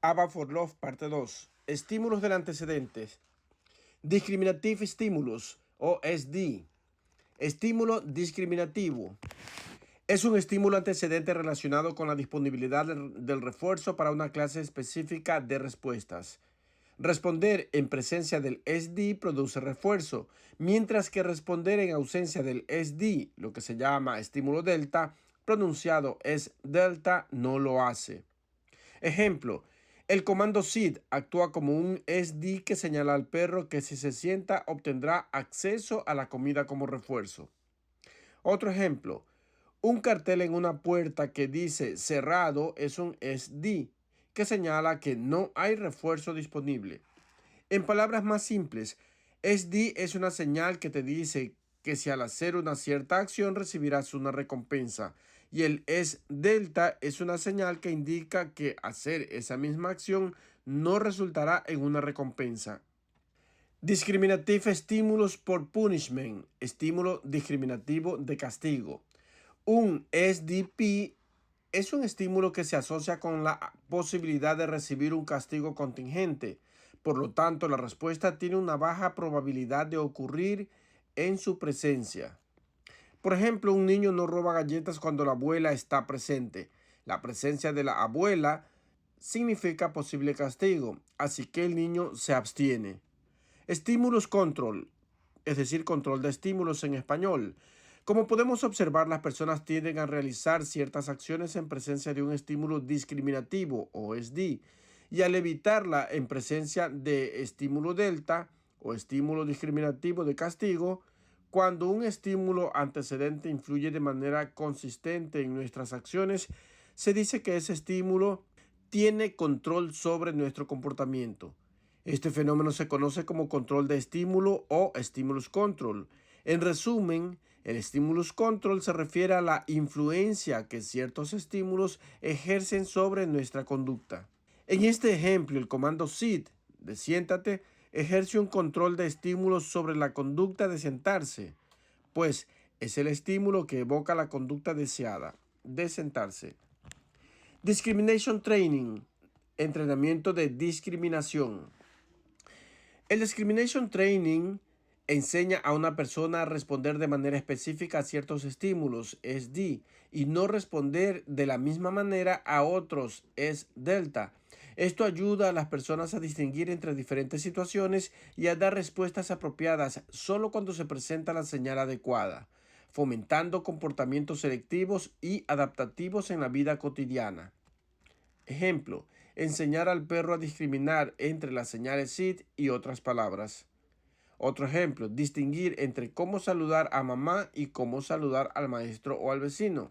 ABA for Love, parte 2. Estímulos del antecedente. Discriminative Stimulus, o SD. Estímulo discriminativo. Es un estímulo antecedente relacionado con la disponibilidad del refuerzo para una clase específica de respuestas. Responder en presencia del SD produce refuerzo, mientras que responder en ausencia del SD, lo que se llama estímulo delta, pronunciado es delta, no lo hace. Ejemplo, el comando SID actúa como un SD que señala al perro que si se sienta obtendrá acceso a la comida como refuerzo. Otro ejemplo, un cartel en una puerta que dice cerrado es un SD que señala que no hay refuerzo disponible. En palabras más simples, SD es una señal que te dice que si al hacer una cierta acción recibirás una recompensa, y el S delta es una señal que indica que hacer esa misma acción no resultará en una recompensa. Discriminative Stimulus por Punishment, estímulo discriminativo de castigo. Un SDP es un estímulo que se asocia con la posibilidad de recibir un castigo contingente. Por lo tanto, la respuesta tiene una baja probabilidad de ocurrir en su presencia. Por ejemplo, un niño no roba galletas cuando la abuela está presente. La presencia de la abuela significa posible castigo, así que el niño se abstiene. Stimulus control, es decir, control de estímulos en español. Como podemos observar, las personas tienden a realizar ciertas acciones en presencia de un estímulo discriminativo o SD, y al evitarla en presencia de estímulo delta o estímulo discriminativo de castigo. Cuando un estímulo antecedente influye de manera consistente en nuestras acciones, se dice que ese estímulo tiene control sobre nuestro comportamiento. Este fenómeno se conoce como control de estímulo o stimulus control. En resumen, el stimulus control se refiere a la influencia que ciertos estímulos ejercen sobre nuestra conducta. En este ejemplo, el comando SIT de siéntate ejerce un control de estímulos sobre la conducta de sentarse, pues es el estímulo que evoca la conducta deseada, de sentarse. Discrimination Training, entrenamiento de discriminación. El Discrimination Training enseña a una persona a responder de manera específica a ciertos estímulos, SD, y no responder de la misma manera a otros, es delta. Esto ayuda a las personas a distinguir entre diferentes situaciones y a dar respuestas apropiadas solo cuando se presenta la señal adecuada, fomentando comportamientos selectivos y adaptativos en la vida cotidiana. Ejemplo, enseñar al perro a discriminar entre las señales SID y otras palabras. Otro ejemplo, distinguir entre cómo saludar a mamá y cómo saludar al maestro o al vecino.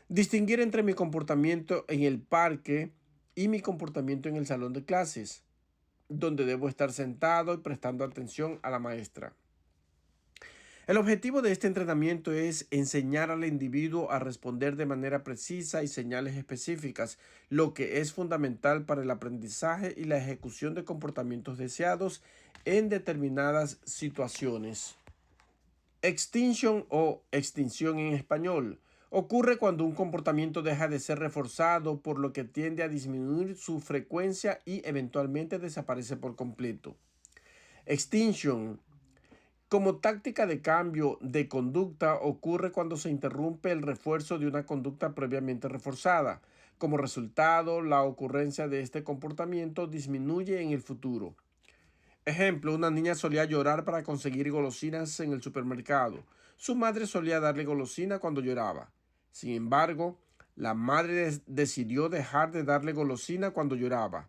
Distinguir entre mi comportamiento en el parque y mi comportamiento en el salón de clases, donde debo estar sentado y prestando atención a la maestra. El objetivo de este entrenamiento es enseñar al individuo a responder de manera precisa y señales específicas, lo que es fundamental para el aprendizaje y la ejecución de comportamientos deseados en determinadas situaciones. Extinction o extinción en español ocurre cuando un comportamiento deja de ser reforzado, por lo que tiende a disminuir su frecuencia y eventualmente desaparece por completo. Extinction como táctica de cambio de conducta ocurre cuando se interrumpe el refuerzo de una conducta previamente reforzada. Como resultado, la ocurrencia de este comportamiento disminuye en el futuro. Ejemplo, una niña solía llorar para conseguir golosinas en el supermercado. Su madre solía darle golosina cuando lloraba. Sin embargo, la madre decidió dejar de darle golosina cuando lloraba.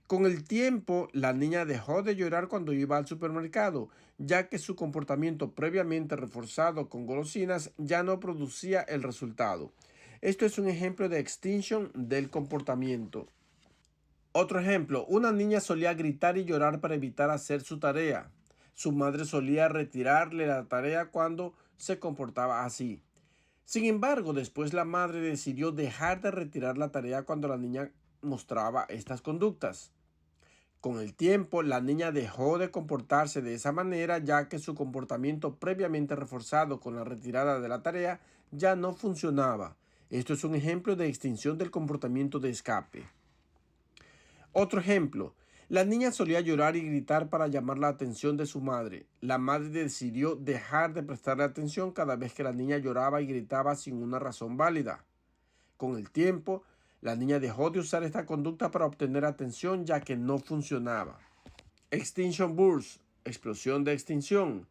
Con el tiempo, la niña dejó de llorar cuando iba al supermercado, ya que su comportamiento previamente reforzado con golosinas ya no producía el resultado. Esto es un ejemplo de extinction del comportamiento. Otro ejemplo, una niña solía gritar y llorar para evitar hacer su tarea. Su madre solía retirarle la tarea cuando se comportaba así. Sin embargo, después la madre decidió dejar de retirar la tarea cuando la niña mostraba estas conductas. Con el tiempo, la niña dejó de comportarse de esa manera, ya que su comportamiento previamente reforzado con la retirada de la tarea ya no funcionaba. Esto es un ejemplo de extinción del comportamiento de escape. Otro ejemplo. La niña solía llorar y gritar para llamar la atención de su madre. La madre decidió dejar de prestarle atención cada vez que la niña lloraba y gritaba sin una razón válida. Con el tiempo, la niña dejó de usar esta conducta para obtener atención ya que no funcionaba. Extinction burst, explosión de extinción.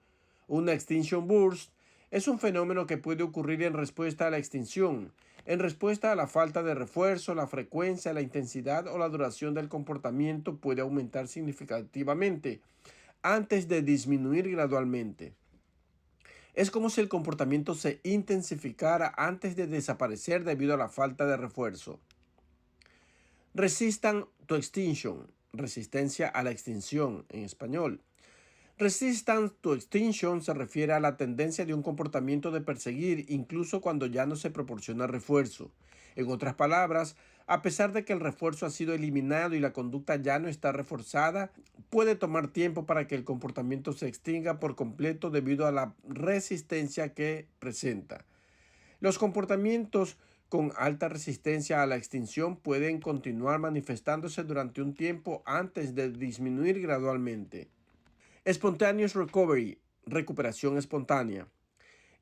Una extinction burst es un fenómeno que puede ocurrir en respuesta a la extinción, en respuesta a la falta de refuerzo. La frecuencia, la intensidad o la duración del comportamiento puede aumentar significativamente antes de disminuir gradualmente. Es como si el comportamiento se intensificara antes de desaparecer debido a la falta de refuerzo. Resistant to extinction, resistencia a la extinción en español. Resistant to extinction se refiere a la tendencia de un comportamiento de perseguir incluso cuando ya no se proporciona refuerzo. En otras palabras, a pesar de que el refuerzo ha sido eliminado y la conducta ya no está reforzada, puede tomar tiempo para que el comportamiento se extinga por completo debido a la resistencia que presenta. Los comportamientos con alta resistencia a la extinción pueden continuar manifestándose durante un tiempo antes de disminuir gradualmente. Spontaneous recovery, recuperación espontánea.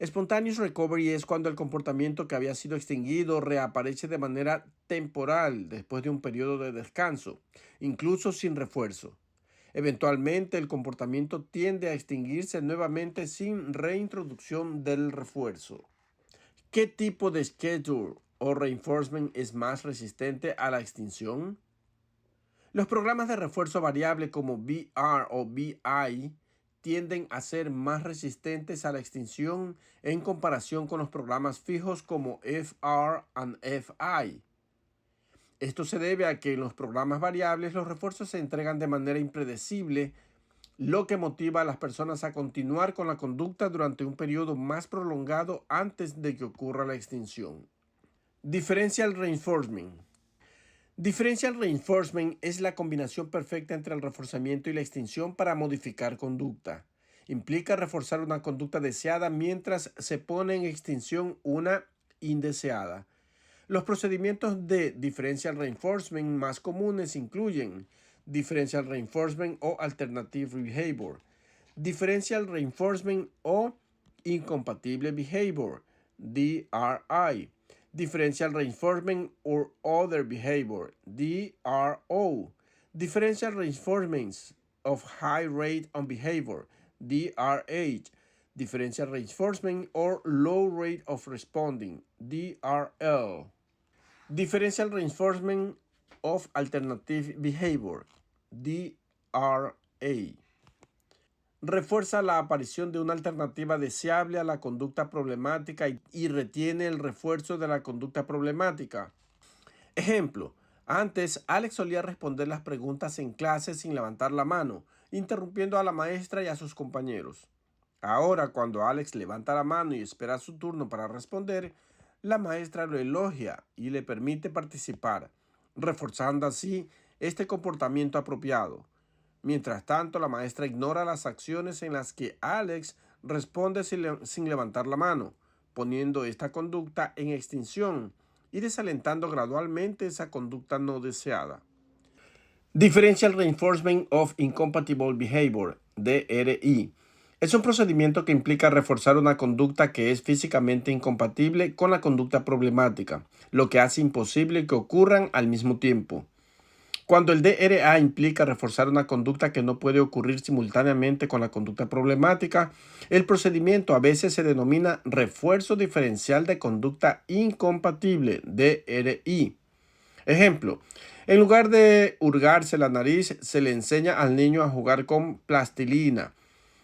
Spontaneous recovery es cuando el comportamiento que había sido extinguido reaparece de manera temporal después de un periodo de descanso, incluso sin refuerzo. Eventualmente, el comportamiento tiende a extinguirse nuevamente sin reintroducción del refuerzo. ¿Qué tipo de schedule o reinforcement es más resistente a la extinción? Los programas de refuerzo variable como VR o BI tienden a ser más resistentes a la extinción en comparación con los programas fijos como FR y FI. Esto se debe a que en los programas variables los refuerzos se entregan de manera impredecible, lo que motiva a las personas a continuar con la conducta durante un periodo más prolongado antes de que ocurra la extinción. Differential reinforcement. Differential reinforcement es la combinación perfecta entre el reforzamiento y la extinción para modificar conducta. Implica reforzar una conducta deseada mientras se pone en extinción una indeseada. Los procedimientos de differential reinforcement más comunes incluyen differential reinforcement o alternative behavior, differential reinforcement o incompatible behavior, DRI, differential reinforcement or other behavior, DRO, differential reinforcements of high rate on behavior, DRH, differential reinforcement or low rate of responding, DRL. Differential reinforcement of alternative behavior, DRA. Refuerza la aparición de una alternativa deseable a la conducta problemática y retiene el refuerzo de la conducta problemática. Ejemplo, antes Alex solía responder las preguntas en clase sin levantar la mano, interrumpiendo a la maestra y a sus compañeros. Ahora, cuando Alex levanta la mano y espera su turno para responder, la maestra lo elogia y le permite participar, reforzando así este comportamiento apropiado. Mientras tanto, la maestra ignora las acciones en las que Alex responde sin levantar la mano, poniendo esta conducta en extinción y desalentando gradualmente esa conducta no deseada. Differential Reinforcement of Incompatible Behavior, DRI. Es un procedimiento que implica reforzar una conducta que es físicamente incompatible con la conducta problemática, lo que hace imposible que ocurran al mismo tiempo. Cuando el DRA implica reforzar una conducta que no puede ocurrir simultáneamente con la conducta problemática, el procedimiento a veces se denomina refuerzo diferencial de conducta incompatible, DRI. Ejemplo, en lugar de hurgarse la nariz, se le enseña al niño a jugar con plastilina,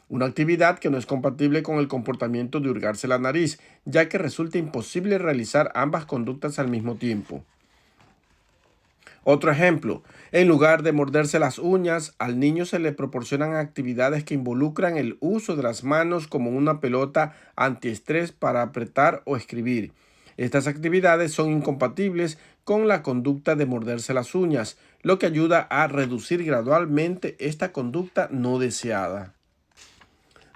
una actividad que no es compatible con el comportamiento de hurgarse la nariz, ya que resulta imposible realizar ambas conductas al mismo tiempo. Otro ejemplo, en lugar de morderse las uñas, al niño se le proporcionan actividades que involucran el uso de las manos como una pelota antiestrés para apretar o escribir. Estas actividades son incompatibles con la conducta de morderse las uñas, lo que ayuda a reducir gradualmente esta conducta no deseada.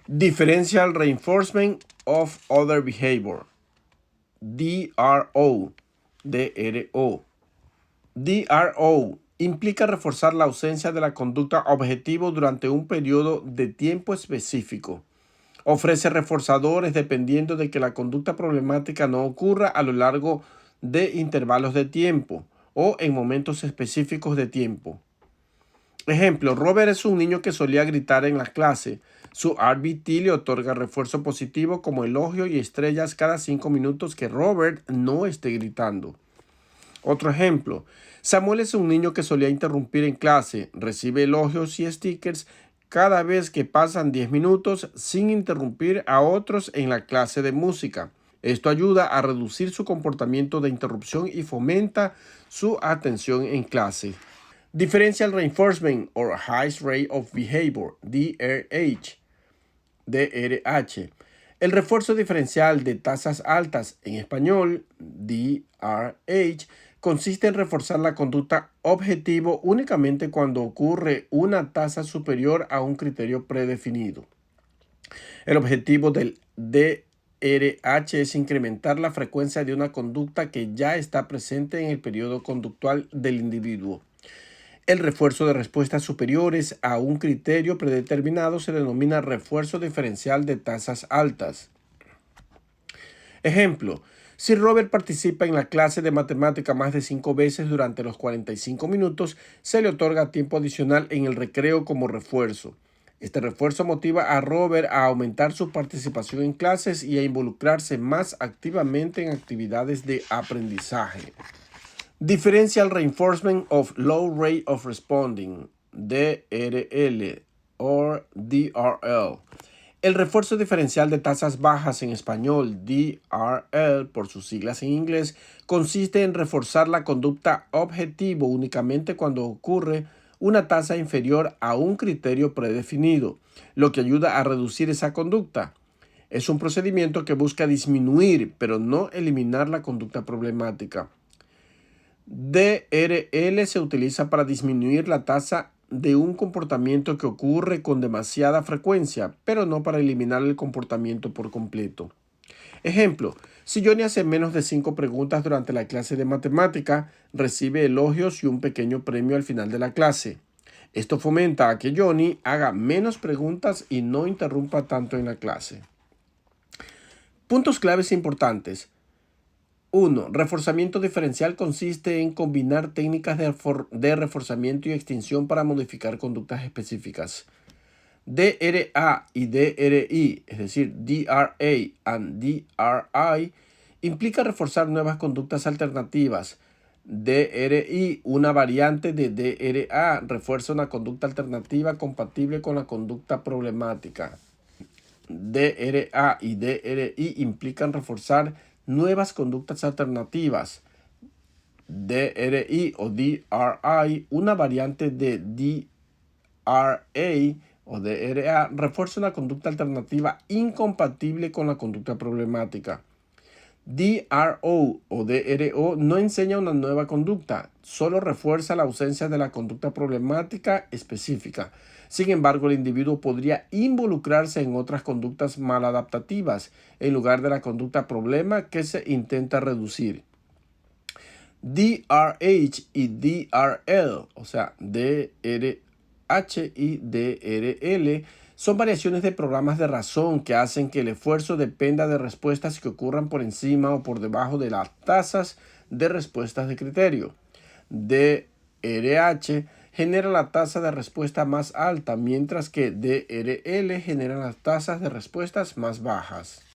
Differential Reinforcement of Other Behavior, DRO, DRO. DRO implica reforzar la ausencia de la conducta objetivo durante un periodo de tiempo específico. Ofrece reforzadores dependiendo de que la conducta problemática no ocurra a lo largo de intervalos de tiempo o en momentos específicos de tiempo. Ejemplo, Robert es un niño que solía gritar en la clase. Su RBT le otorga refuerzo positivo como elogio y estrellas cada 5 minutos que Robert no esté gritando. Otro ejemplo, Samuel es un niño que solía interrumpir en clase. Recibe elogios y stickers cada vez que pasan 10 minutos sin interrumpir a otros en la clase de música. Esto ayuda a reducir su comportamiento de interrupción y fomenta su atención en clase. Differential Reinforcement or High Rate of Behavior, DRH. El refuerzo diferencial de tasas altas, en español, DRH, consiste en reforzar la conducta objetivo únicamente cuando ocurre una tasa superior a un criterio predefinido. El objetivo del DRH es incrementar la frecuencia de una conducta que ya está presente en el periodo conductual del individuo. El refuerzo de respuestas superiores a un criterio predeterminado se denomina refuerzo diferencial de tasas altas. Ejemplo, si Robert participa en la clase de matemática más de 5 veces durante los 45 minutos, se le otorga tiempo adicional en el recreo como refuerzo. Este refuerzo motiva a Robert a aumentar su participación en clases y a involucrarse más activamente en actividades de aprendizaje. Differential Reinforcement of Low Rate of Responding, DRL or DRL. El refuerzo diferencial de tasas bajas, en español DRL por sus siglas en inglés, consiste en reforzar la conducta objetivo únicamente cuando ocurre una tasa inferior a un criterio predefinido, lo que ayuda a reducir esa conducta. Es un procedimiento que busca disminuir, pero no eliminar la conducta problemática. DRL se utiliza para disminuir la tasa de un comportamiento que ocurre con demasiada frecuencia, pero no para eliminar el comportamiento por completo. Ejemplo, si Johnny hace menos de 5 preguntas durante la clase de matemática, recibe elogios y un pequeño premio al final de la clase. Esto fomenta a que Johnny haga menos preguntas y no interrumpa tanto en la clase. Puntos claves importantes. 1. Reforzamiento diferencial consiste en combinar técnicas de reforzamiento y extinción para modificar conductas específicas. DRA y DRI, es decir, DRA and DRI, implica reforzar nuevas conductas alternativas. DRI, una variante de DRA, refuerza una conducta alternativa compatible con la conducta problemática. DRA y DRI implican reforzar nuevas conductas alternativas. DRI o DRI, una variante de DRA o DRA, refuerza una conducta alternativa incompatible con la conducta problemática. DRO o DRO no enseña una nueva conducta, solo refuerza la ausencia de la conducta problemática específica. Sin embargo, el individuo podría involucrarse en otras conductas maladaptativas en lugar de la conducta problema que se intenta reducir. DRH y DRL, o sea, DRH y DRL, son variaciones de programas de razón que hacen que el esfuerzo dependa de respuestas que ocurran por encima o por debajo de las tasas de respuestas de criterio. DRH genera la tasa de respuesta más alta, mientras que DRL genera las tasas de respuestas más bajas.